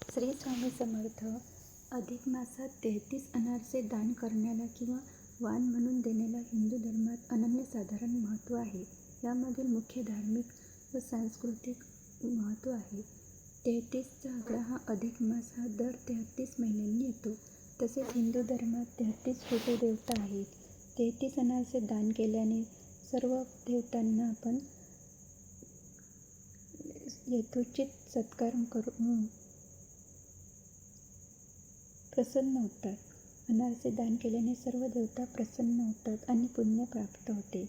श्री स्वामी समर्थ. अधिक मासात 33 अनारसे दान करण्याला किंवा वाण म्हणून देण्याला हिंदू धर्मात अनन्यसाधारण महत्त्व आहे. यामागील मुख्य धार्मिक व सांस्कृतिक महत्त्व आहे. 33चा आकडा हा अधिक मास हा दर 33 महिन्यांनी येतो. तसेच हिंदू धर्मात 33 पितृदेवता आहेत. 33 अनारसे दान केल्याने सर्व देवतांना आपण यथोचित सत्कार करून प्रसन्न होतात. अनारसे दान केल्याने सर्व देवता प्रसन्न होतात आणि पुण्य प्राप्त होते.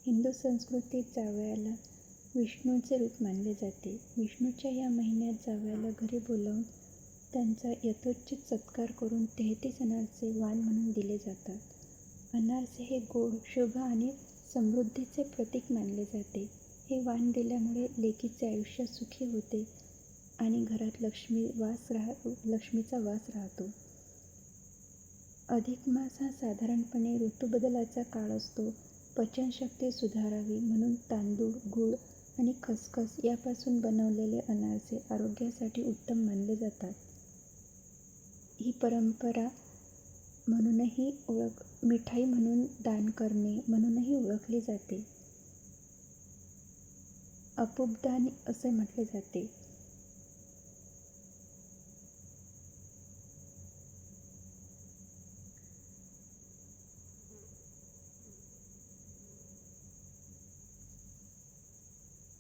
हिंदू संस्कृतीत जावयाला विष्णूचे रूप मानले जाते. विष्णूच्या या महिन्यात जावयाला घरी बोलावून त्यांचा यथोचित सत्कार करून 33 अनारसे वाण म्हणून दिले जातात. अनारसे हे गोड, शुभ आणि समृद्धीचे प्रतीक मानले जाते. हे वाण दिल्यामुळे लेकीचे आयुष्य सुखी होते आणि घरात लक्ष्मीचा वास राहतो. अधिक मास हा साधारणपणे ऋतुबदलाचा काळ असतो. पचनशक्ती सुधारावी म्हणून तांदूळ, गूळ आणि खसखस यापासून बनवलेले अनारसे आरोग्यासाठी उत्तम मानले जातात. ही परंपरा मिठाई म्हणून दान करणे म्हणूनही ओळखली जाते. अपूपदान असे म्हटले जाते.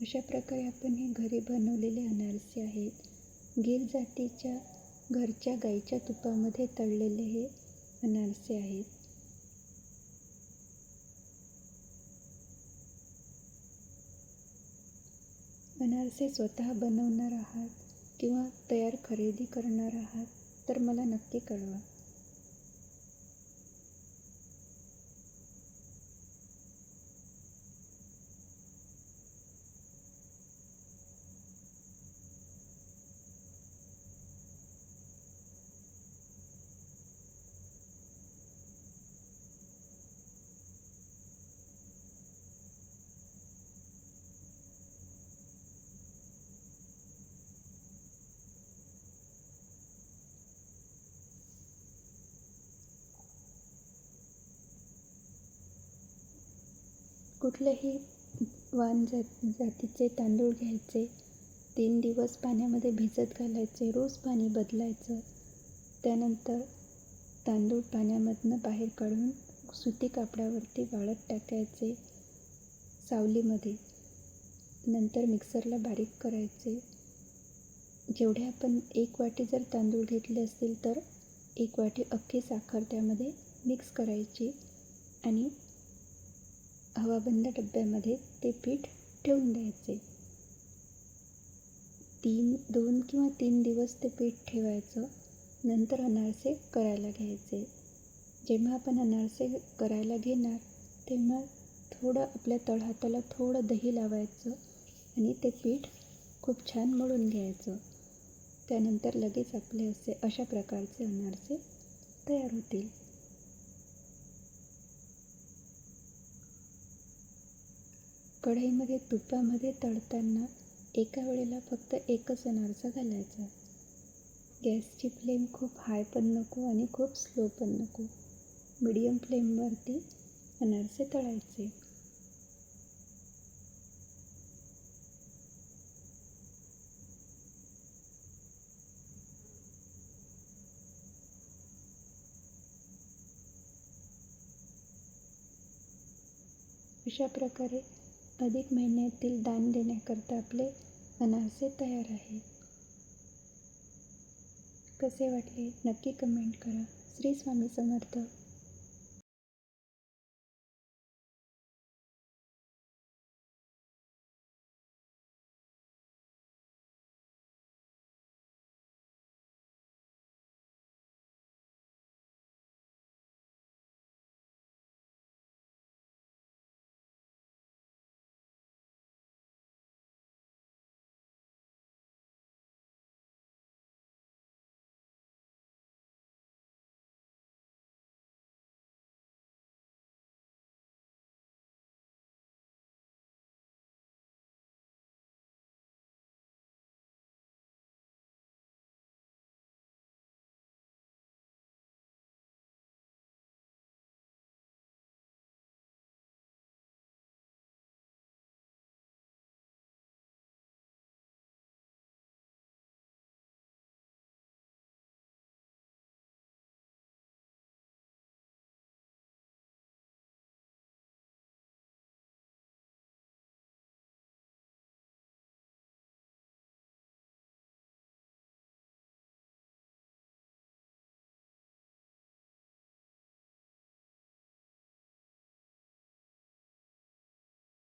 अशा प्रकारे आपण हे घरी बनवलेले अनारसे आहेत. गीर जातीच्या घरच्या गाईच्या तुपामध्ये तळलेले हे अनारसे आहेत. अनारसे स्वतः बनवणार आहात किंवा तयार खरेदी करणार आहात तर मला नक्की कळवा. कुठल्याही वाण जातीचे तांदूळ घ्यायचे, 3 दिवस पाण्यामध्ये भिजत घालायचे, रोज पाणी बदलायचं. त्यानंतर तांदूळ पाण्यामधनं बाहेर काढून सुती कापडावरती वाळत टाकायचे सावलीमध्ये. नंतर मिक्सरला बारीक करायचे. जेवढे आपण 1 वाटी जर तांदूळ घेतले असतील तर 1 वाटी अख्खी साखर त्यामध्ये मिक्स करायची आणि हवाबंद डब्यामध्ये ते पीठ ठेवून द्यायचे. 2 किंवा 3 दिवस ते पीठ ठेवायचं. नंतर अनारसे करायला घ्यायचे. जेव्हा आपण अनारसे करायला घेणार तेव्हा आपल्या तळहाताला थोडं दही लावायचं आणि ते पीठ खूप छान मळून घ्यायचं. त्यानंतर लगेच आपले अशा प्रकारचे अनारसे तयार होतील. कढईमध्ये तुपामध्ये तळताना एका वेळेला फक्त एकच अनारसा घालायचा. गॅसची फ्लेम खूप हाय पण नको आणि खूप स्लो पण नको. मीडियम फ्लेमवरती अनारसे तळायचे. अशा प्रकारे अधिक महिन्यातील दान देण्याकरता आपले अनारसे तयार आहेत. कसे वाटले नक्की कमेंट करा. श्री स्वामी समर्थ.